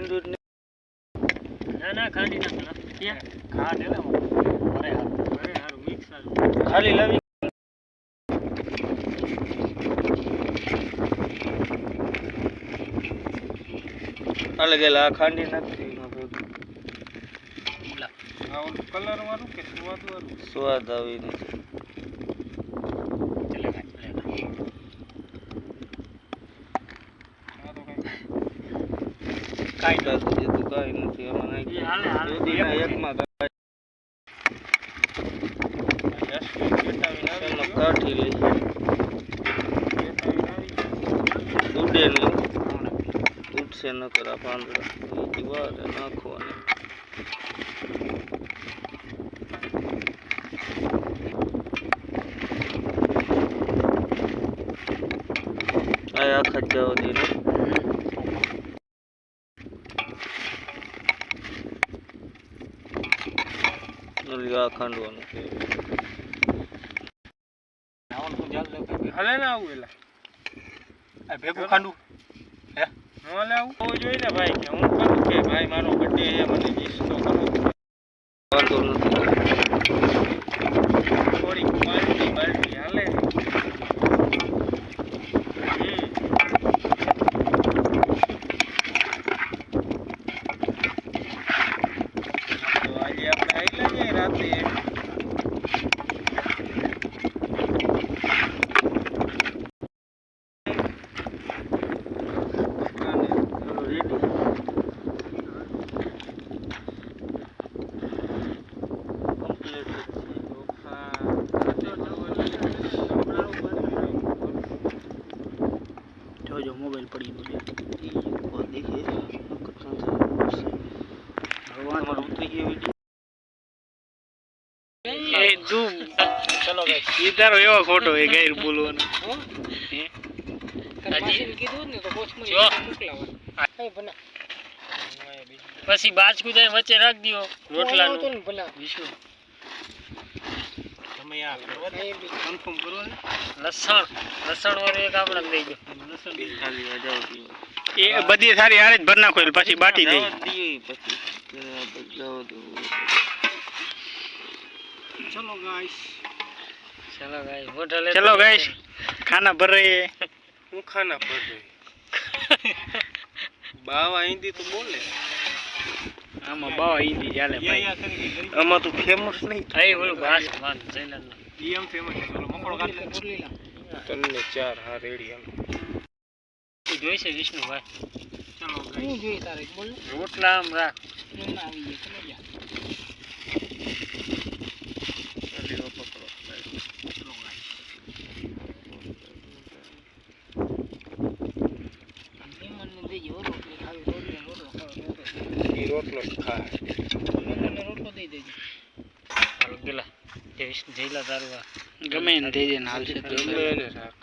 ખાંડું ના ખાંડી નાખો ક્યાં ખાંડ એટલે અરે હારું મિક્સ ખાલી લાવી અલગ અલગ ખાંડી નાખી કલર વાળું કે સ્વાદ વાળું સ્વાદ આવી નથી કાઈ નથી એકમાં કાઢી લઈ ઉડે નહીં ઉડશે ન કરા પાંદડા વાર નાખવાને આખા જાવ દે ખાંડવાનું હલે ના આવું એલા આ ભેગું ખાંડું હે હલે આવું જોઈએ ને ભાઈ કે હું કરું કે ભાઈ મારો બર્થડે છે મને વિશ તો કરો વાંધો નથી થોડી બાલ્ટી હાલે તો આજે આપણે આવી લઈએ રાતે जो मोबाइल पड़ी मुझे वो देखिए भगवान पर उतरी ये वीडियो ए जूम चलो गाइस इधर एવો ફોટો હે ગાયર બોલવાનો હે અજી કીધું ને તો પોસ્ટ માં મોકલાવા એ બના પછી બાજકુ જાય વચ્ચે રાખ દિયો રોટલા નો ભલા વિશુ તમે આ કન્ફર્મ કરો ને લસણ વાળો એક આપણે દઈ દો લસણ બી ખાલી આ જાવ એ બધી સારી આરે જ ભર નાખો પછી બાટી દઈ પછી જાવ દો चलो गाइस खाना भर रहे हैं હું ખાના ભર રહી બાવા હિન્દી તો બોલે આમાં બાવા હિન્દી ચાલે ભાઈ આમાં તો ફેમસ નહીં થાય ઓલો ભાષ વાન ચેનલ ઈ એમ ફેમસ છે ઓલો મકોડો કાઢ તને ચાર હા રેડી હાલો એ જોઈ છે વિષ્ણુભાઈ ચલો ગાઈસ હું જોઈ તારે બોલ રોટલા આમ રાખ ના આવી ગઈ ચલો જા રોટલો ખા મને રોટલો દઈ દેજો હાલો ગેલા જઈલા તારવા ગમે ને દેજે ને હાલશે તો ગમે ને રાખ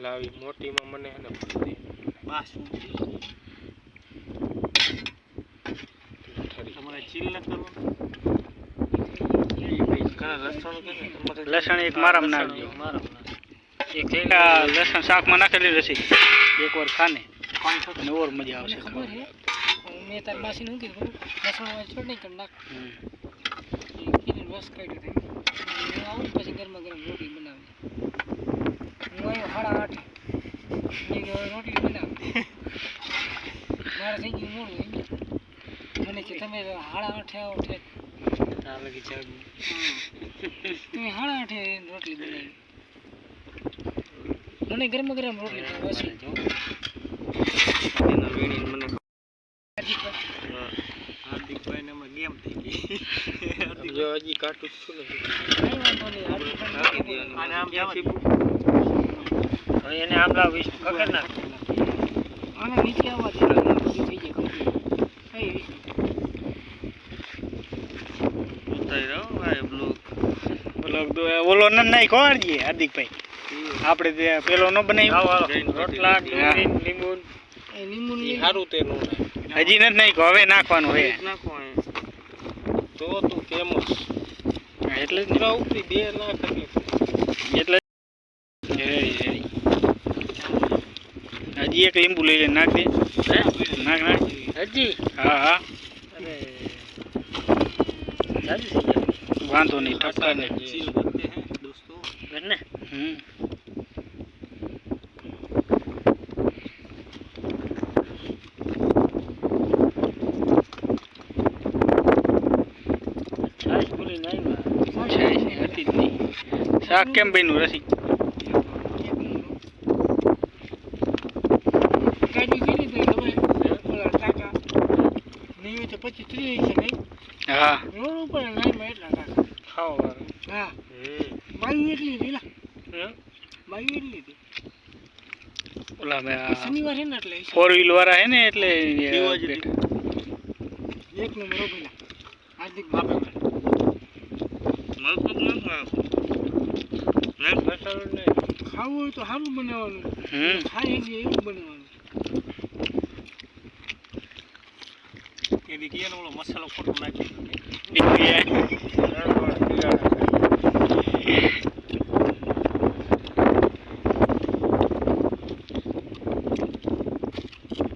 લાવી મોટીમાં મને એને ભરી દે બસ તમારે ચીલ ન કરવાનું લસણ એક મારામ નાખજો એક લસણ શાકમાં નાખેલી રસી એકવાર ખાને અને ઓર મજા આવશે मैं तार मासी नु की लसण वाला छोड़ नहीं करना रस काढ्यो થઈ આવું પછી ગરમા ગરમ રોટલી બનાવી હું 8:30 ની રોટલી બનાવી મારે થઈ ગયું મોડું મને કે તમે 8:30 આવો છે આ લગી છે તમે 8:30 રોટલી બનાવી મને ગરમા ગરમ રોટલી બસી એના વેણી મને હાર્દિકભાઈ ને માં ગેમ થઈ ગઈ જો હજી કાટું છું ને અને આમ જાવ હવે એને આમ લાવ વિશ ખબર ના આને નીચે આવવા દે થઈ ગઈ કમ્પ્લીટ એ ઉતાઈ રહ્યો ભાઈ બ્લોગ તો ઓલો ન નહીં ખોરજી હાર્દિકભાઈ આપણે તે પેલો ન બનાવ્યો રોટલા લીંબુ એ લીંબુ ની સારું તેનું હજી નથી નહીં હવે નાખવાનું હે નાખવાનું તો તું ફેમસ એટલે જ ઉપરી 2 લાખ એટલે એક લીંબુ લઈ લે નાખ દે નાખ નાખ હજી હા હા અરે જાજી થઈ જાય વાંધો નહીં ટપકા ને ઘરને છાશ ભૂલી નાઈ હતી જ નહીં શાક કેમ બન્યું રસી હા ઓલા શનિવાર છે ને એટલે 4 વ્હીલ વાળા હે ને એટલે એક નંબર પેલા હાર્દિક બાપે ખાવું હોય તો સારું બનાવવાનું ખાય એટલે એવું બનાવવાનું એ દીકરીનો ઓલો મસાલો ખોટો નાખી